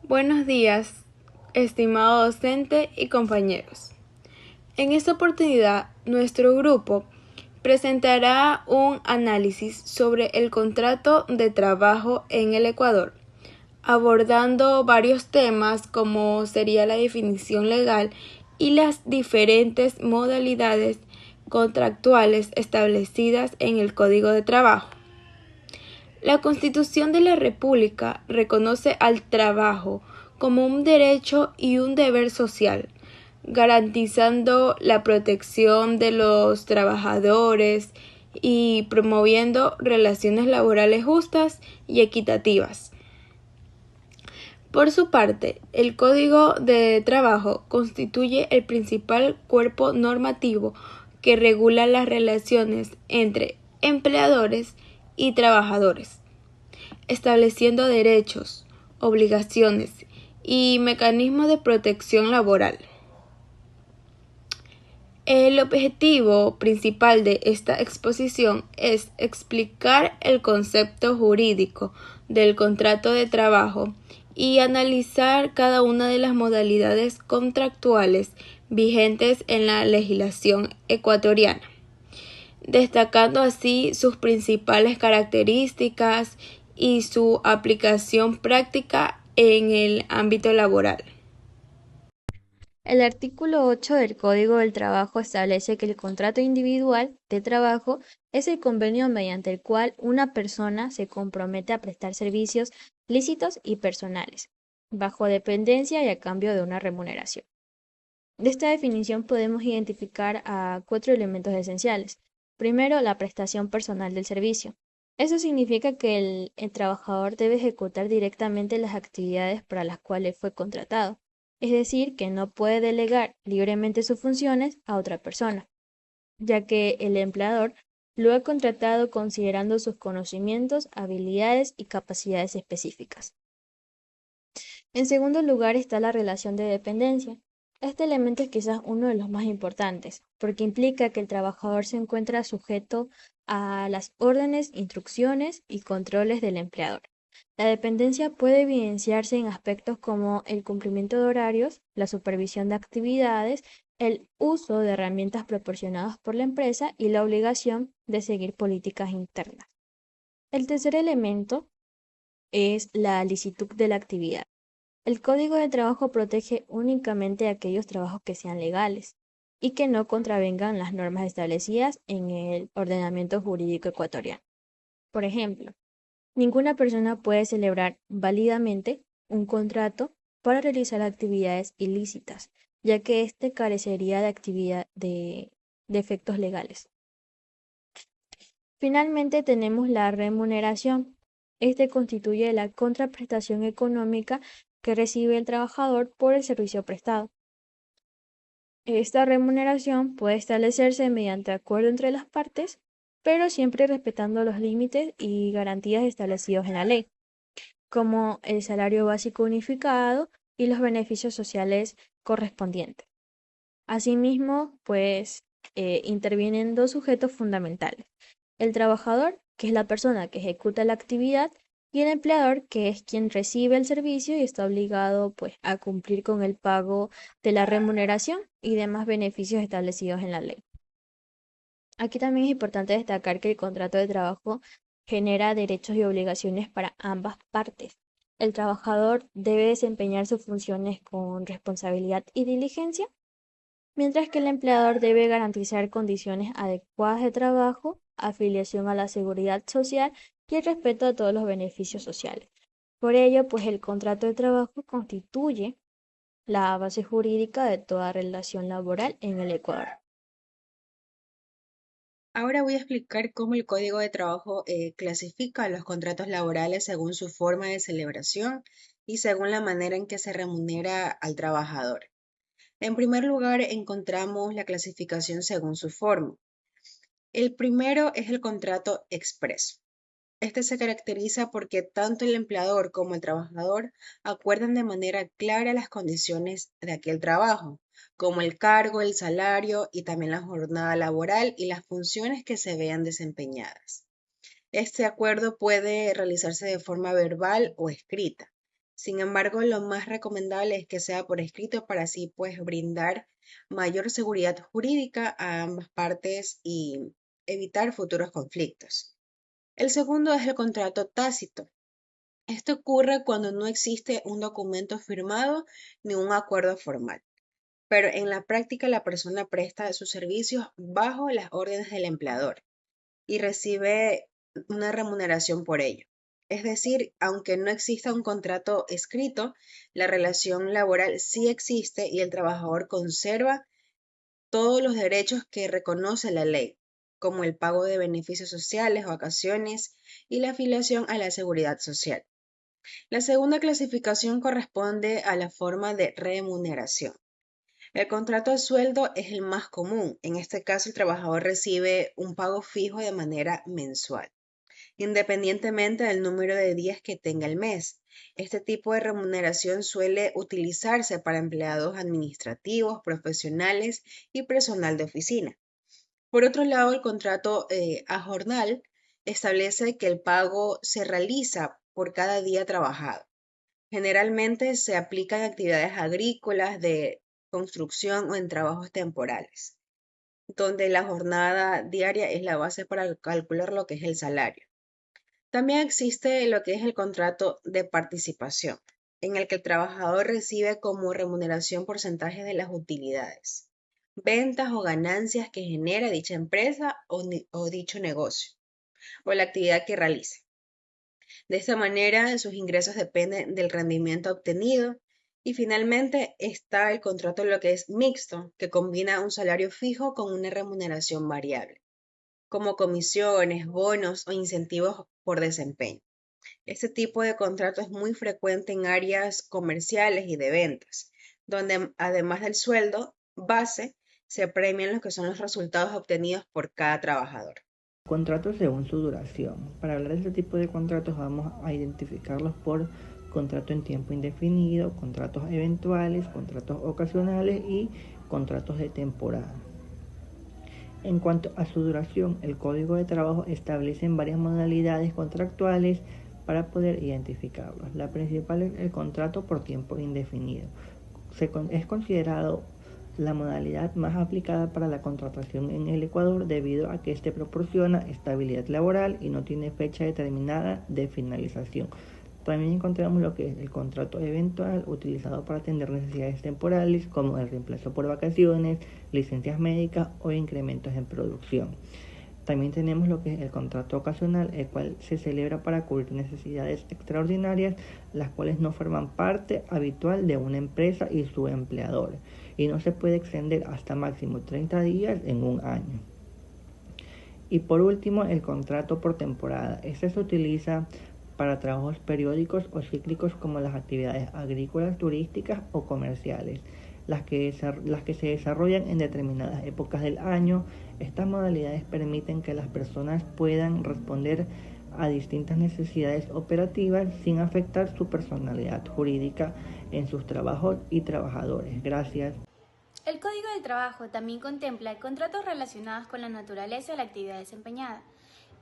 Buenos días, estimado docente y compañeros. En esta oportunidad, nuestro grupo presentará un análisis sobre el contrato de trabajo en el Ecuador, abordando varios temas como sería la definición legal y las diferentes modalidades contractuales establecidas en el Código de Trabajo. La Constitución de la República reconoce al trabajo como un derecho y un deber social, garantizando la protección de los trabajadores y promoviendo relaciones laborales justas y equitativas. Por su parte, el Código de Trabajo constituye el principal cuerpo normativo que regula las relaciones entre empleadores y trabajadores, estableciendo derechos, obligaciones y mecanismos de protección laboral. El objetivo principal de esta exposición es explicar el concepto jurídico del contrato de trabajo y analizar cada una de las modalidades contractuales vigentes en la legislación ecuatoriana, destacando así sus principales características y su aplicación práctica en el ámbito laboral. El artículo 8 del Código del Trabajo establece que el contrato individual de trabajo es el convenio mediante el cual una persona se compromete a prestar servicios lícitos y personales, bajo dependencia y a cambio de una remuneración. De esta definición podemos identificar a cuatro elementos esenciales. Primero, la prestación personal del servicio. Eso significa que el trabajador debe ejecutar directamente las actividades para las cuales fue contratado, es decir, que no puede delegar libremente sus funciones a otra persona, ya que el empleador lo ha contratado considerando sus conocimientos, habilidades y capacidades específicas. En segundo lugar está la relación de dependencia. Este elemento es quizás uno de los más importantes, porque implica que el trabajador se encuentra sujeto a las órdenes, instrucciones y controles del empleador. La dependencia puede evidenciarse en aspectos como el cumplimiento de horarios, la supervisión de actividades, el uso de herramientas proporcionadas por la empresa y la obligación de seguir políticas internas. El tercer elemento es la licitud de la actividad. El Código de Trabajo protege únicamente aquellos trabajos que sean legales y que no contravengan las normas establecidas en el ordenamiento jurídico ecuatoriano. Por ejemplo, ninguna persona puede celebrar válidamente un contrato para realizar actividades ilícitas, ya que éste carecería de actividad de efectos legales. Finalmente tenemos la remuneración. Este constituye la contraprestación económica que recibe el trabajador por el servicio prestado. Esta remuneración puede establecerse mediante acuerdo entre las partes, pero siempre respetando los límites y garantías establecidos en la ley, como el salario básico unificado y los beneficios sociales correspondientes. Asimismo, intervienen dos sujetos fundamentales: el trabajador, que es la persona que ejecuta la actividad, y el empleador, que es quien recibe el servicio y está obligado a cumplir con el pago de la remuneración y demás beneficios establecidos en la ley. Aquí también es importante destacar que el contrato de trabajo genera derechos y obligaciones para ambas partes. El trabajador debe desempeñar sus funciones con responsabilidad y diligencia, mientras que el empleador debe garantizar condiciones adecuadas de trabajo, afiliación a la seguridad social y el respeto a todos los beneficios sociales. Por ello, el contrato de trabajo constituye la base jurídica de toda relación laboral en el Ecuador. Ahora voy a explicar cómo el Código de Trabajo clasifica los contratos laborales según su forma de celebración y según la manera en que se remunera al trabajador. En primer lugar, encontramos la clasificación según su forma. El primero es el contrato expreso. Este se caracteriza porque tanto el empleador como el trabajador acuerdan de manera clara las condiciones de aquel trabajo, como el cargo, el salario y también la jornada laboral y las funciones que se vean desempeñadas. Este acuerdo puede realizarse de forma verbal o escrita. Sin embargo, lo más recomendable es que sea por escrito para así pues brindar mayor seguridad jurídica a ambas partes y evitar futuros conflictos. El segundo es el contrato tácito. Esto ocurre cuando no existe un documento firmado ni un acuerdo formal, pero en la práctica la persona presta sus servicios bajo las órdenes del empleador y recibe una remuneración por ello. Es decir, aunque no exista un contrato escrito, la relación laboral sí existe y el trabajador conserva todos los derechos que reconoce la ley, como el pago de beneficios sociales, vacaciones y la afiliación a la seguridad social. La segunda clasificación corresponde a la forma de remuneración. El contrato a sueldo es el más común. En este caso, el trabajador recibe un pago fijo de manera mensual, independientemente del número de días que tenga el mes. Este tipo de remuneración suele utilizarse para empleados administrativos, profesionales y personal de oficina. Por otro lado, el contrato a jornal establece que el pago se realiza por cada día trabajado. Generalmente se aplica en actividades agrícolas, de construcción o en trabajos temporales, donde la jornada diaria es la base para calcular lo que es el salario. También existe lo que es el contrato de participación, en el que el trabajador recibe como remuneración porcentajes de las utilidades, ventas o ganancias que genera dicha empresa o dicho negocio, o la actividad que realice. De esta manera, sus ingresos dependen del rendimiento obtenido. Y finalmente está el contrato lo que es mixto, que combina un salario fijo con una remuneración variable, como comisiones, bonos o incentivos por desempeño. Este tipo de contrato es muy frecuente en áreas comerciales y de ventas, donde además del sueldo base, se premian los que son los resultados obtenidos por cada trabajador. Contratos según su duración. Para hablar de este tipo de contratos vamos a identificarlos por contrato en tiempo indefinido, contratos eventuales, contratos ocasionales y contratos de temporada. En cuanto a su duración, el Código de Trabajo establece varias modalidades contractuales para poder identificarlos. La principal es el contrato por tiempo indefinido. Es considerado la modalidad más aplicada para la contratación en el Ecuador debido a que este proporciona estabilidad laboral y no tiene fecha determinada de finalización. También encontramos lo que es el contrato eventual, utilizado para atender necesidades temporales como el reemplazo por vacaciones, licencias médicas o incrementos en producción. También tenemos lo que es el contrato ocasional, el cual se celebra para cubrir necesidades extraordinarias, las cuales no forman parte habitual de una empresa y su empleador, y no se puede extender hasta máximo 30 días en un año. Y por último, el contrato por temporada. Este se utiliza para trabajos periódicos o cíclicos como las actividades agrícolas, turísticas o comerciales, las que se desarrollan en determinadas épocas del año. Estas modalidades permiten que las personas puedan responder a distintas necesidades operativas sin afectar su personalidad jurídica en sus trabajos y trabajadores. Gracias. El Código del Trabajo también contempla contratos relacionados con la naturaleza de la actividad desempeñada.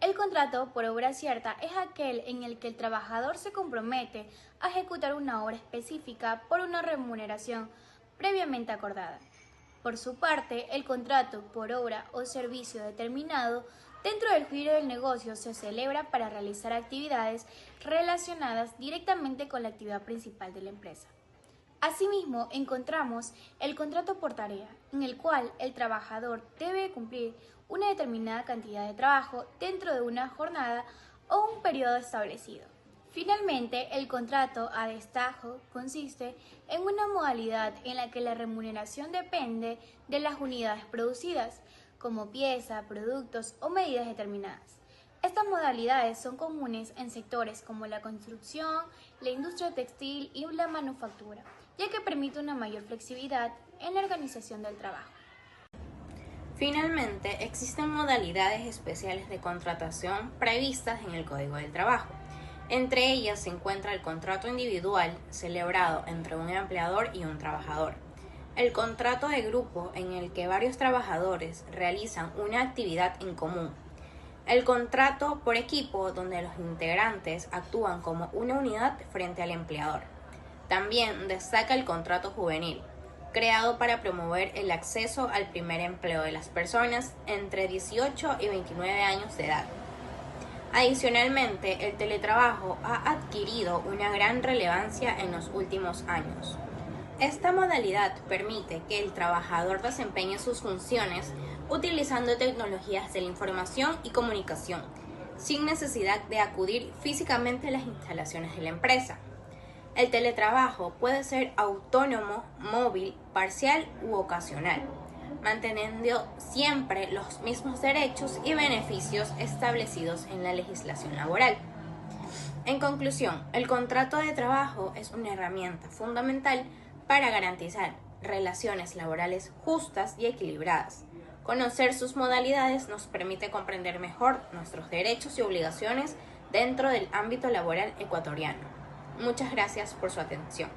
El contrato por obra cierta es aquel en el que el trabajador se compromete a ejecutar una obra específica por una remuneración previamente acordada. Por su parte, el contrato por obra o servicio determinado dentro del giro del negocio se celebra para realizar actividades relacionadas directamente con la actividad principal de la empresa. Asimismo, encontramos el contrato por tarea, en el cual el trabajador debe cumplir una determinada cantidad de trabajo dentro de una jornada o un periodo establecido. Finalmente, el contrato a destajo consiste en una modalidad en la que la remuneración depende de las unidades producidas, como piezas, productos o medidas determinadas. Estas modalidades son comunes en sectores como la construcción, la industria textil y la manufactura, ya que permite una mayor flexibilidad en la organización del trabajo. Finalmente, existen modalidades especiales de contratación previstas en el Código del Trabajo. Entre ellas se encuentra el contrato individual celebrado entre un empleador y un trabajador, el contrato de grupo en el que varios trabajadores realizan una actividad en común, el contrato por equipo donde los integrantes actúan como una unidad frente al empleador, También destaca el contrato juvenil, creado para promover el acceso al primer empleo de las personas entre 18 y 29 años de edad. Adicionalmente, el teletrabajo ha adquirido una gran relevancia en los últimos años. Esta modalidad permite que el trabajador desempeñe sus funciones utilizando tecnologías de la información y comunicación, sin necesidad de acudir físicamente a las instalaciones de la empresa. El teletrabajo puede ser autónomo, móvil, parcial u ocasional, manteniendo siempre los mismos derechos y beneficios establecidos en la legislación laboral. En conclusión, el contrato de trabajo es una herramienta fundamental para garantizar relaciones laborales justas y equilibradas. Conocer sus modalidades nos permite comprender mejor nuestros derechos y obligaciones dentro del ámbito laboral ecuatoriano. Muchas gracias por su atención.